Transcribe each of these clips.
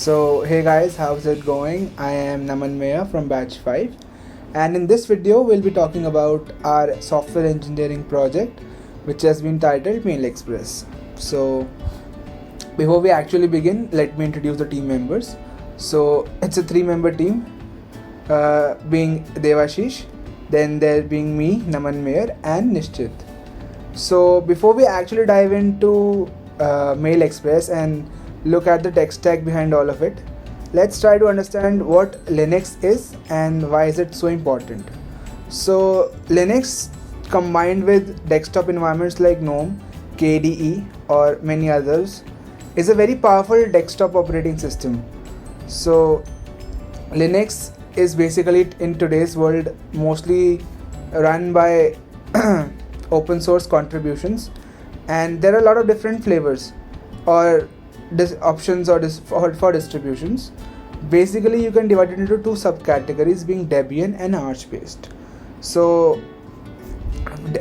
So hey guys, how's it going? I am Naman Meya from batch 5, and in this video we'll be talking about our software engineering project which has been titled Mail Express. So before we actually begin, let me introduce the team members. So it's a 3-member team, being Devashish, then there being me, Naman Meyer, and Nischith. So before we actually dive into Mail Express and look at the tech stack behind all of it, let's try to understand what Linux is and why is it so important. So Linux, combined with desktop environments like GNOME, KDE or many others, is a very powerful desktop operating system. So Linux is basically, in today's world, mostly run by open source contributions, and there are a lot of different flavors or options for distributions. Basically, you can divide it into 2 subcategories, being Debian and Arch based. So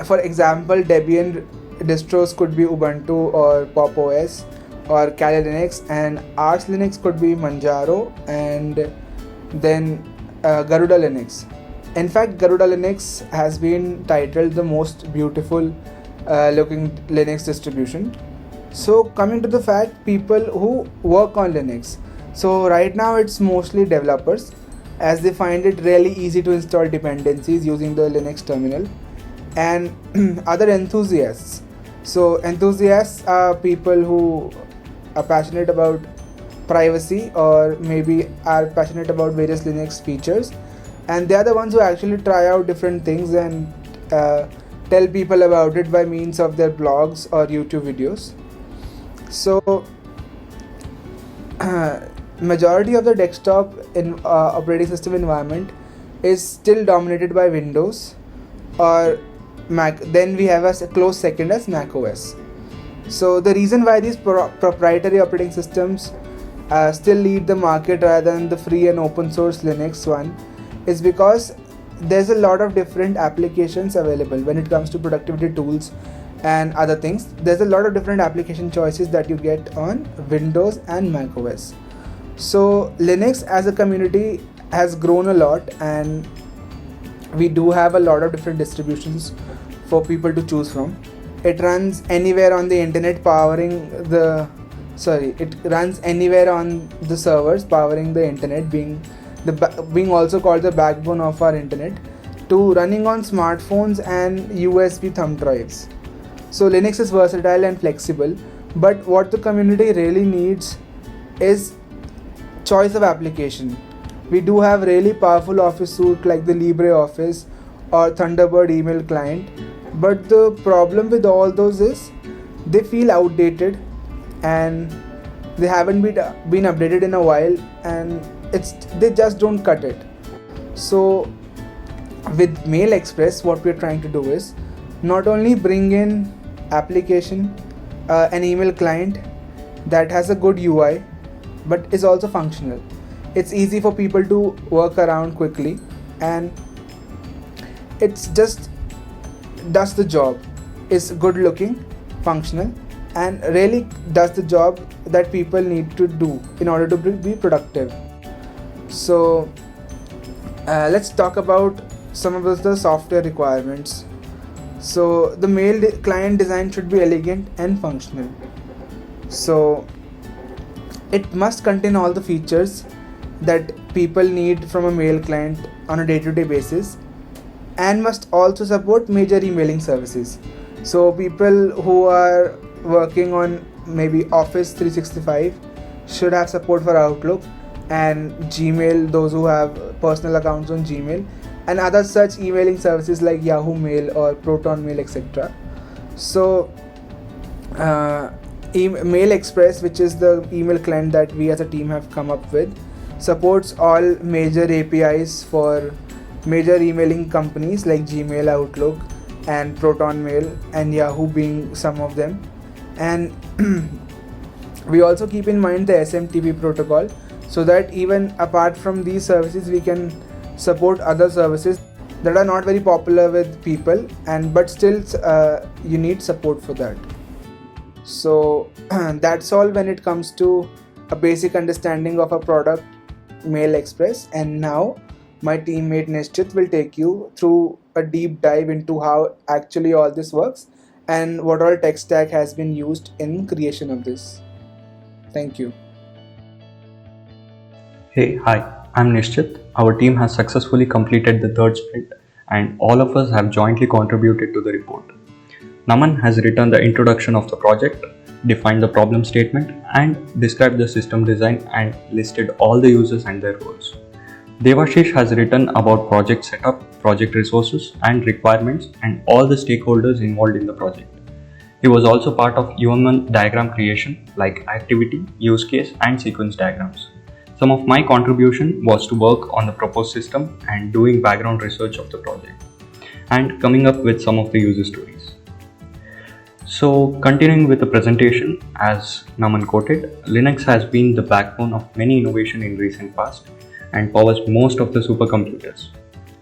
for example, Debian distros could be Ubuntu or Pop OS or Kali Linux, and Arch Linux could be Manjaro and then Garuda Linux. In fact, Garuda Linux has been titled the most beautiful looking Linux distribution. So coming to the fact, people who work on Linux, so right now it's mostly developers, as they find it really easy to install dependencies using the Linux terminal, and other enthusiasts. So enthusiasts are people who are passionate about privacy or maybe are passionate about various Linux features, and they are the ones who actually try out different things and tell people about it by means of their blogs or YouTube videos. So majority of the desktop operating system environment is still dominated by Windows or Mac. Then we have a close second as Mac OS. So the reason why these proprietary operating systems still lead the market rather than the free and open source Linux one is because there's a lot of different applications available when it comes to productivity tools and other things. There's a lot of different application choices that you get on Windows and Mac OS. So Linux as a community has grown a lot, and we do have a lot of different distributions for people to choose from. It runs anywhere on the internet, it runs anywhere on the servers powering the internet, being also called the backbone of our internet, to running on smartphones and USB thumb drives. So Linux is versatile and flexible, but what the community really needs is choice of application. We do have really powerful office suite like the LibreOffice or Thunderbird email client, but the problem with all those is they feel outdated and they haven't been updated in a while, and they just don't cut it. So with Mail Express, what we're trying to do is not only bring in application, an email client that has a good UI but is also functional. It's easy for people to work around quickly, and it's just does the job, is good looking, functional, and really does the job that people need to do in order to be productive. So let's talk about some of the software requirements. So the mail client design should be elegant and functional. So it must contain all the features that people need from a mail client on a day-to-day basis, and must also support major emailing services. So people who are working on maybe Office 365 should have support for Outlook and Gmail, those who have personal accounts on Gmail, and other such emailing services like Yahoo Mail or Proton Mail, etc. So Mail Express, which is the email client that we as a team have come up with, supports all major APIs for major emailing companies like Gmail, Outlook, and Proton Mail, and Yahoo being some of them. And we also keep in mind the SMTP protocol, so that even apart from these services, we can support other services that are not very popular with people, but still you need support for that. So that's all when it comes to a basic understanding of a product, Mail Express, and now my teammate Nischith will take you through a deep dive into how actually all this works and what all tech stack has been used in creation of this. Thank you. Hey, hi, I'm Nischith. Our team has successfully completed the third sprint and all of us have jointly contributed to the report. Naman has written the introduction of the project, defined the problem statement, and described the system design and listed all the users and their roles. Devashish has written about project setup, project resources and requirements, and all the stakeholders involved in the project. He was also part of UML diagram creation like activity, use case, and sequence diagrams. Some of my contribution was to work on the proposed system and doing background research of the project, and coming up with some of the user stories. So, continuing with the presentation, as Naman quoted, Linux has been the backbone of many innovation in recent past and powers most of the supercomputers.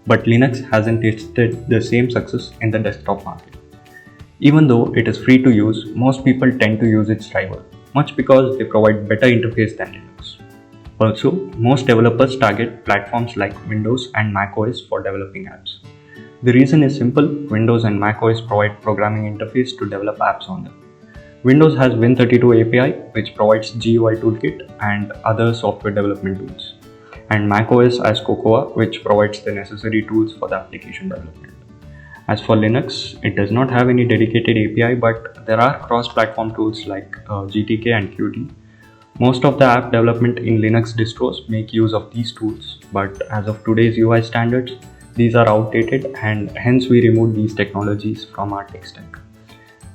But Linux hasn't tasted the same success in the desktop market. Even though it is free to use, most people tend to use its rival, much because they provide better interface than Linux. Also, most developers target platforms like Windows and macOS for developing apps. The reason is simple: Windows and macOS provide programming interface to develop apps on them. Windows has Win32 API, which provides GUI toolkit and other software development tools, and macOS has Cocoa, which provides the necessary tools for the application development. As for Linux, it does not have any dedicated API, but there are cross-platform tools like GTK and Qt. Most of the app development in Linux distros make use of these tools, but as of today's UI standards, these are outdated and hence we removed these technologies from our tech stack.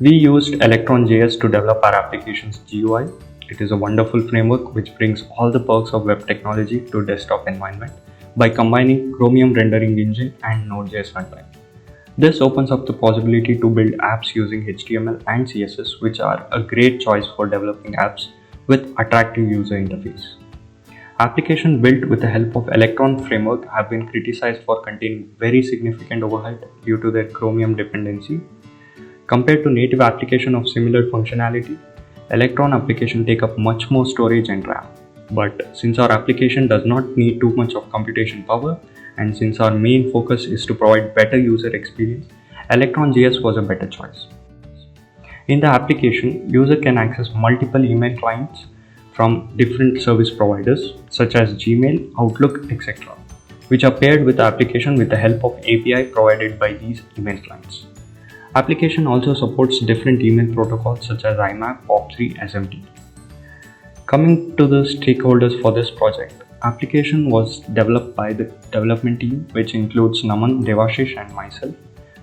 We used Electron.js to develop our application's GUI. It is a wonderful framework which brings all the perks of web technology to desktop environment by combining Chromium rendering engine and Node.js runtime. This opens up the possibility to build apps using HTML and CSS, which are a great choice for developing apps with attractive user interface. Applications built with the help of Electron framework have been criticized for containing very significant overhead due to their Chromium dependency. Compared to native application of similar functionality, Electron application take up much more storage and RAM. But since our application does not need too much of computation power, and since our main focus is to provide better user experience, Electron.js was a better choice. In the application, user can access multiple email clients from different service providers such as Gmail, Outlook, etc., which are paired with the application with the help of API provided by these email clients. Application also supports different email protocols such as IMAP, POP3, SMTP. Coming to the stakeholders for this project, application was developed by the development team, which includes Naman, Devashish and myself.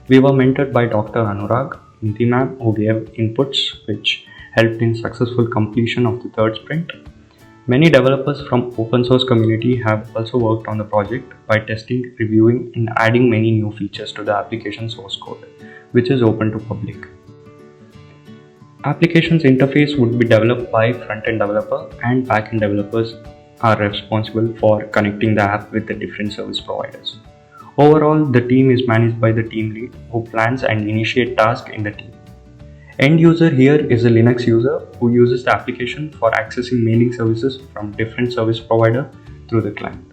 We were mentored by Dr. Anurag, Hindi ma'am, who gave inputs which helped in successful completion of the third sprint. Many developers from open source community have also worked on the project by testing, reviewing and adding many new features to the application source code, which is open to public. Application's interface would be developed by front-end developer, and back-end developers are responsible for connecting the app with the different service providers. Overall, the team is managed by the team lead who plans and initiates tasks in the team. End user here is a Linux user who uses the application for accessing mailing services from different service providers through the client.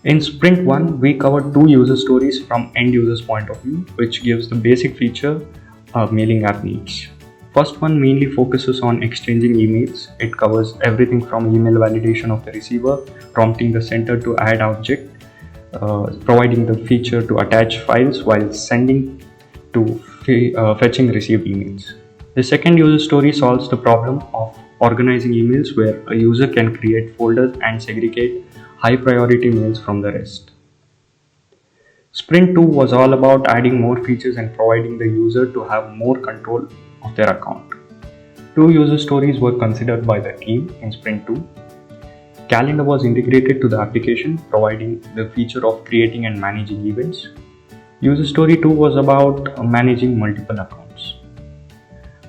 In Sprint 1, we covered 2 user stories from end user's point of view, which gives the basic feature a mailing app needs. First one mainly focuses on exchanging emails. It covers everything from email validation of the receiver, prompting the sender to add object, providing the feature to attach files while sending to fetching received emails. The second user story solves the problem of organizing emails where a user can create folders and segregate high priority mails from the rest. Sprint 2 was all about adding more features and providing the user to have more control of their account. 2 user stories were considered by the team in Sprint 2. Calendar was integrated to the application, providing the feature of creating and managing events. User story 2 was about managing multiple accounts.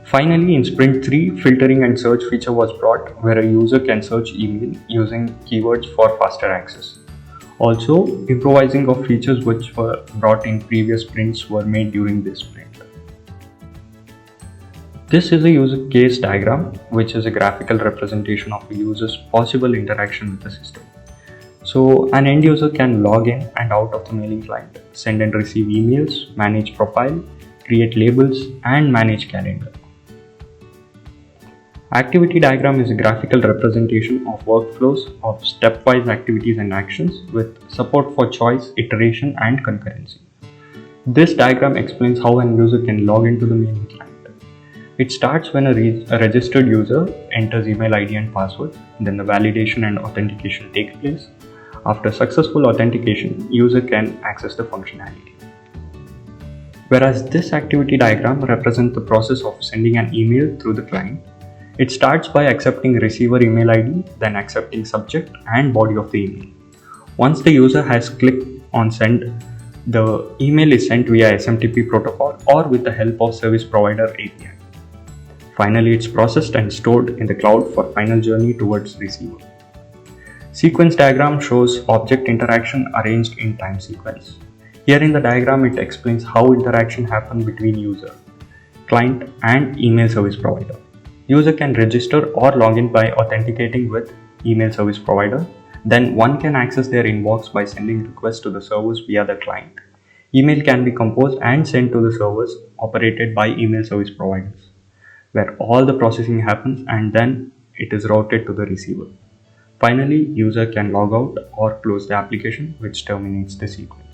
Finally, in Sprint 3, filtering and search feature was brought where a user can search email using keywords for faster access. Also, improvising of features which were brought in previous sprints were made during this sprint. This is a user case diagram, which is a graphical representation of a user's possible interaction with the system. So an end user can log in and out of the mailing client, send and receive emails, manage profile, create labels, and manage calendar. Activity diagram is a graphical representation of workflows of stepwise activities and actions with support for choice, iteration, and concurrency. This diagram explains how an user can log into the mailing client. It starts when a registered user enters email ID and password, then the validation and authentication takes place. After successful authentication, user can access the functionality. Whereas this activity diagram represents the process of sending an email through the client. It starts by accepting receiver email ID, then accepting subject and body of the email. Once the user has clicked on send, the email is sent via SMTP protocol or with the help of service provider API. Finally, it's processed and stored in the cloud for final journey towards receiver. Sequence diagram shows object interaction arranged in time sequence. Here in the diagram, it explains how interaction happens between user, client, and email service provider. User can register or log in by authenticating with email service provider. Then one can access their inbox by sending requests to the servers via the client. Email can be composed and sent to the servers operated by email service providers, where all the processing happens and then it is routed to the receiver. Finally, user can log out or close the application, which terminates the sequence.